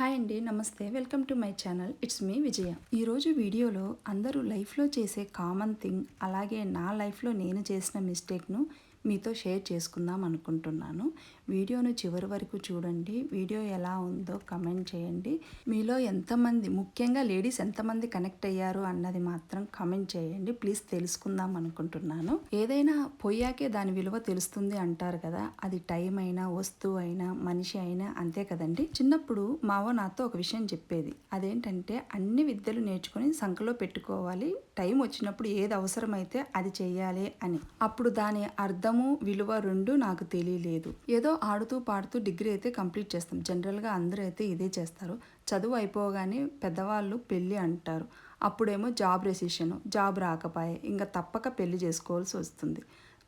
Hi అండి. నమస్తే. Welcome to my channel. It's me Vijaya. ఈరోజు వీడియోలో అందరూ లైఫ్లో చేసే కామన్ థింగ్, అలాగే నా లైఫ్లో నేను చేసిన మిస్టేక్ను మీతో షేర్ చేసుకుందాం అనుకుంటున్నాను. వీడియోను చివరి వరకు చూడండి. వీడియో ఎలా ఉందో కమెంట్ చేయండి. మీలో ఎంతమంది, ముఖ్యంగా లేడీస్ ఎంతమంది కనెక్ట్ అయ్యారు అన్నది మాత్రం కమెంట్ చేయండి. ప్లీజ్ తెలుసుకుందాం అనుకుంటున్నాను. ఏదైనా పోయాకే దాని విలువ తెలుస్తుంది అంటారు కదా, అది టైం అయినా, వస్తువు అయినా, మనిషి అయినా అంతే కదండి. చిన్నప్పుడు మావో నాతో ఒక విషయం చెప్పేది. అదేంటంటే అన్ని విద్యలు నేర్చుకుని సంకలో పెట్టుకోవాలి, టైం వచ్చినప్పుడు ఏది అవసరమైతే అది చెయ్యాలి అని. అప్పుడు దాని అర్థము, విలువ రెండు నాకు తెలియలేదు. ఏదో ఆడుతూ పాడుతూ డిగ్రీ అయితే కంప్లీట్ చేస్తాం. జనరల్గా అందరూ అయితే ఇదే చేస్తారు. చదువు అయిపోగానే పెద్దవాళ్ళు పెళ్ళి అంటారు. అప్పుడేమో జాబ్ రెసిషను, జాబ్ రాకపోయే ఇంకా తప్పక పెళ్లి చేసుకోవాల్సి వస్తుంది.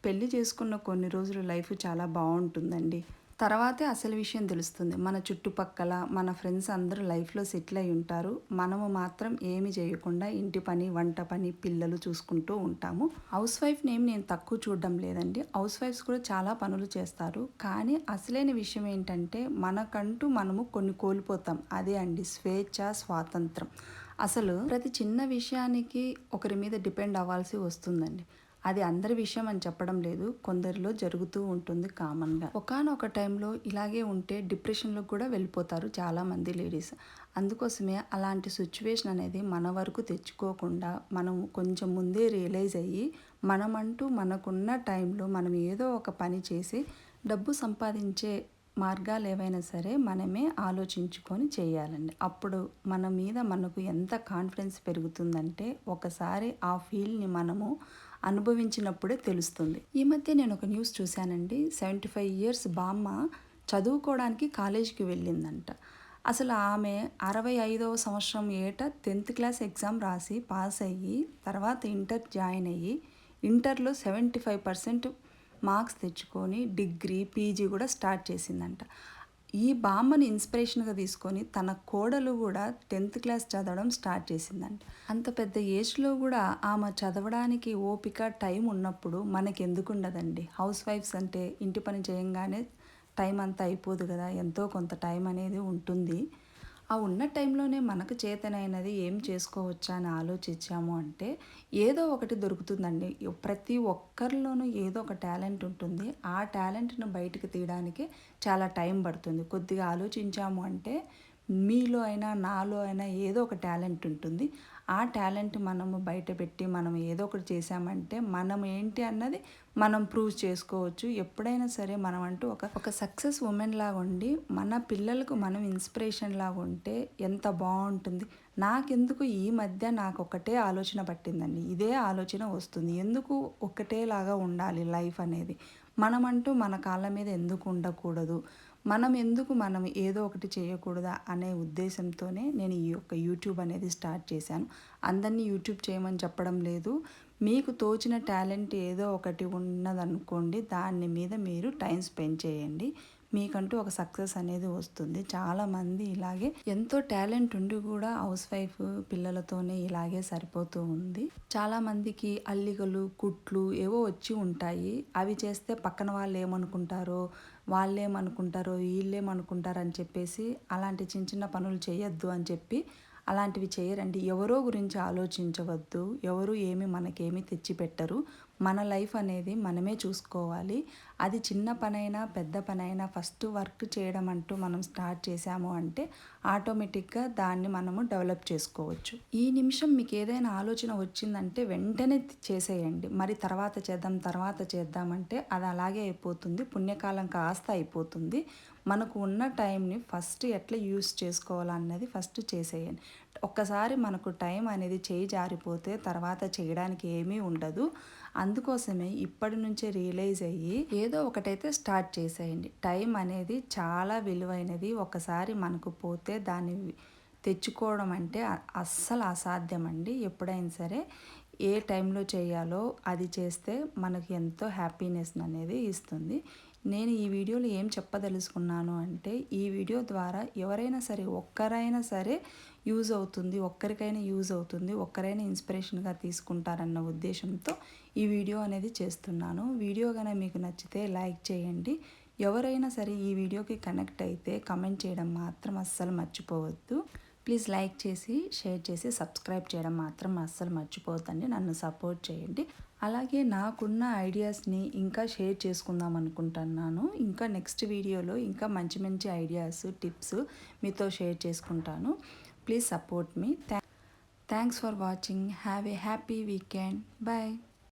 పెళ్లి చేసుకున్న కొన్ని రోజులు లైఫ్ చాలా బాగుంటుందండి. తర్వాతే అసలు విషయం తెలుస్తుంది. మన చుట్టుపక్కల మన ఫ్రెండ్స్ అందరూ లైఫ్లో సెటిల్ అయి ఉంటారు. మనము మాత్రం ఏమి చేయకుండా ఇంటి పని, వంట పని, పిల్లలు చూసుకుంటూ ఉంటాము. హౌస్ వైఫ్ని ఏమి నేను తక్కువ చూడడం లేదండి. హౌస్ వైఫ్స్ కూడా చాలా పనులు చేస్తారు. కానీ అసలైన విషయం ఏంటంటే మనకంటూ మనము కొన్ని కోల్పోతాం. అదే అండి స్వేచ్ఛ, స్వాతంత్రం. అసలు ప్రతి చిన్న విషయానికి ఒకరి మీద డిపెండ్ అవ్వాల్సి వస్తుందండి. అది అందరి విషయం అని చెప్పడం లేదు, కొందరిలో జరుగుతూ ఉంటుంది కామన్గా. ఒకానొక టైంలో ఇలాగే ఉంటే డిప్రెషన్లో కూడా వెళ్ళిపోతారు చాలామంది లేడీస్. అందుకోసమే అలాంటి సిచ్యువేషన్ అనేది మన వరకు తెచ్చుకోకుండా మనం కొంచెం ముందే రియలైజ్ అయ్యి మనమంటూ మనకున్న టైంలో మనం ఏదో ఒక పని చేసి డబ్బు సంపాదించే మార్గాలు ఏవైనా సరే మనమే ఆలోచించుకొని చేయాలండి. అప్పుడు మన మీద మనకు ఎంత కాన్ఫిడెన్స్ పెరుగుతుందంటే ఒకసారి ఆ ఫీల్ని మనము అనుభవించినప్పుడే తెలుస్తుంది. ఈ మధ్య నేను ఒక న్యూస్ చూశానండి. 75 ఇయర్స్ బామ్మ చదువుకోవడానికి కాలేజీకి వెళ్ళిందంట. అసలు ఆమె 65వ సంవత్సరం ఏట 10th క్లాస్ ఎగ్జామ్ రాసి పాస్ అయ్యి తర్వాత ఇంటర్ జాయిన్ అయ్యి ఇంటర్లో 75% మార్క్స్ తెచ్చుకొని డిగ్రీ, పీజీ కూడా స్టార్ట్ చేసిందంట. ఈ బామ్మని ఇన్స్పిరేషన్గా తీసుకొని తన కోడలు కూడా 10th క్లాస్ చదవడం స్టార్ట్ చేసిందంట. అంత పెద్ద ఏజ్లో కూడా ఆమె చదవడానికి ఓపిక, టైం ఉన్నప్పుడు మనకి ఎందుకు ఉండదండి. హౌస్ వైఫ్స్ అంటే ఇంటి పని చేయంగానే టైం అంతా అయిపోదు కదా, ఎంతో కొంత టైం అనేది ఉంటుంది. ఆ ఉన్న టైంలోనే మనకు చేతనైనది ఏం చేసుకోవచ్చా అని ఆలోచించాము అంటే ఏదో ఒకటి దొరుకుతుందండి. ప్రతి ఒక్కరిలోనూ ఏదో ఒక టాలెంట్ ఉంటుంది. ఆ టాలెంట్ను బయటకు తీయడానికి చాలా టైం పడుతుంది. కొద్దిగా ఆలోచించాము అంటే మీలో అయినా నాలో అయినా ఏదో ఒక టాలెంట్ ఉంటుంది. ఆ టాలెంట్ మనము బయటపెట్టి మనం ఏదో ఒకటి చేసామంటే మనం ఏంటి అన్నది మనం ప్రూవ్ చేసుకోవచ్చు. ఎప్పుడైనా సరే మనం అంటూ ఒక సక్సెస్ ఉమెన్ లాగా ఉండి మన పిల్లలకు మనం ఇన్స్పిరేషన్ లాగా ఉంటే ఎంత బాగుంటుంది. నాకెందుకు ఈ మధ్య నాకు ఒకటే ఆలోచన పట్టిందండి. ఇదే ఆలోచన వస్తుంది. ఎందుకు ఒకటేలాగా ఉండాలి లైఫ్ అనేది. మనమంటూ మన కాళ్ళ మీద ఎందుకు ఉండకూడదు, మనం ఏదో ఒకటి చేయకూడదా అనే ఉద్దేశంతోనే నేను ఈ యొక్క యూట్యూబ్ అనేది స్టార్ట్ చేశాను. అందరినీ యూట్యూబ్ చేయమని చెప్పడం లేదు. మీకు తోచిన టాలెంట్ ఏదో ఒకటి ఉన్నదనుకోండి, దాని మీద మీరు టైం స్పెండ్ చేయండి. మీకంటూ ఒక సక్సెస్ అనేది వస్తుంది. చాలామంది ఇలాగే ఎంతో టాలెంట్ ఉండి కూడా హౌస్ వైఫ్ పిల్లలతోనే ఇలాగే సరిపోతూ ఉంది. చాలామందికి అల్లికలు, కుట్లు ఏవో వచ్చి ఉంటాయి. అవి చేస్తే పక్కన వాళ్ళు ఏమనుకుంటారో, వీళ్ళేమనుకుంటారో అని చెప్పేసి అలాంటి చిన్న చిన్న పనులు చేయొద్దు అని చెప్పి అలాంటివి చేయరండి. ఎవరో గురించి ఆలోచించవద్దు. ఎవరు మనకేమి తెచ్చిపెట్టరు. మన లైఫ్ అనేది మనమే చూసుకోవాలి. అది చిన్న పనైనా పెద్ద పనైనా ఫస్ట్ వర్క్ చేయడం అంటూ మనం స్టార్ట్ చేసాము అంటే ఆటోమేటిక్గా దాన్ని మనము డెవలప్ చేసుకోవచ్చు. ఈ నిమిషం మీకు ఏదైనా ఆలోచన వచ్చిందంటే వెంటనే చేసేయండి. మరి తర్వాత చేద్దామంటే అది అలాగే అయిపోతుంది. పుణ్యకాలం కాస్త అయిపోతుంది. మనకు ఉన్న టైంని ఫస్ట్ ఎట్లా యూస్ చేసుకోవాలన్నది ఫస్ట్ చేసేయండి. ఒక్కసారి మనకు టైం అనేది చేయి జారిపోతే తర్వాత చేయడానికి ఏమీ ఉండదు. అందుకోసమే ఇప్పటి నుంచే రియలైజ్ అయ్యి ఏదో ఒకటైతే స్టార్ట్ చేసేయండి. టైం అనేది చాలా విలువైనది. ఒకసారి మనకు పోతే దాన్ని తెచ్చుకోవడం అంటే అస్సలు అసాధ్యం అండి. ఎప్పుడైనా సరే ఏ టైంలో చేయాలో అది చేస్తే మనకి ఎంతో హ్యాపీనెస్ అనేది ఇస్తుంది. నేను ఈ వీడియోలో ఏం చెప్పదలుచుకున్నాను అంటే ఈ వీడియో ద్వారా ఎవరైనా సరే ఒక్కరైనా సరే ఒక్కరికైనా యూజ్ అవుతుంది, ఒక్కరైనా ఇన్స్పిరేషన్గా తీసుకుంటారన్న ఉద్దేశంతో ఈ వీడియో అనేది చేస్తున్నాను. వీడియో కనుక మీకు నచ్చితే లైక్ చేయండి, ఎవరైనా సరే ఈ వీడియోకి కనెక్ట్ అయితే కమెంట్ చేయడం మాత్రం అస్సలు మర్చిపోవద్దు. ప్లీజ్ లైక్ చేసి షేర్ చేసి సబ్స్క్రైబ్ చేయడం మాత్రం అస్సలు మర్చిపోవద్దండి. నన్ను సపోర్ట్ చేయండి. అలాగే నాకున్న ఐడియాస్ని ఇంకా షేర్ చేసుకుందాం అనుకుంటున్నాను. ఇంకా నెక్స్ట్ వీడియోలో ఇంకా మంచి మంచి ఐడియాస్ టిప్స్ మీతో షేర్ చేసుకుంటాను. Please support me. Thanks for watching. Have a happy weekend. Bye.